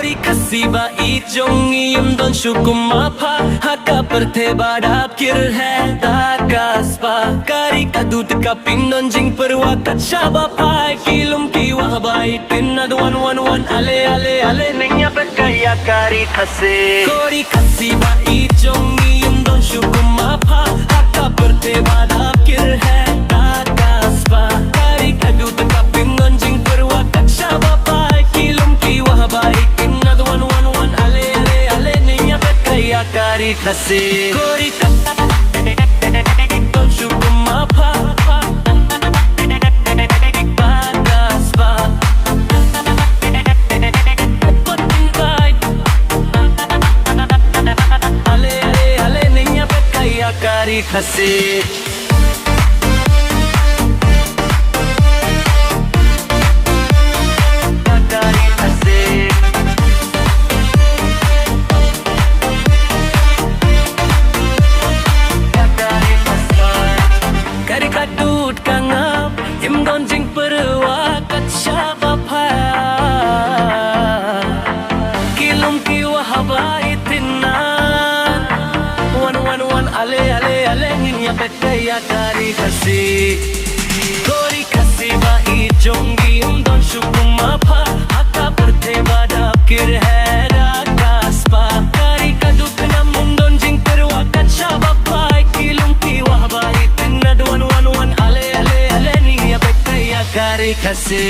Kori khasi ba ijongi don shukumapa haka perte badap kir hai takaspa kari kadut ka pindon jing perwa kachaba pai kilum ki wahbai tinad 111 ale ale ale nenya bekaya kari khasi ba ijongi don shukumapa haka perte badap kir hai takaspa kari kadut ka pindon jing perwa kachaba pai kilum ki wahbai tinad 111 ale ale ale nenya bekaya kari khasi don shukumapa kari khasi kari kadut kangap im don jing perwa kachaba pha kilum ki wahabai tinan 111 ale ale ale ninya bekaya kari khasi ba ijongi don shukuma pha haka perte badap kir hai rakaspa kari kadut nam don jing perwa kachaba pai kilum ki wahbai tinad 111 ale ale ale ninya bekaya kari khasi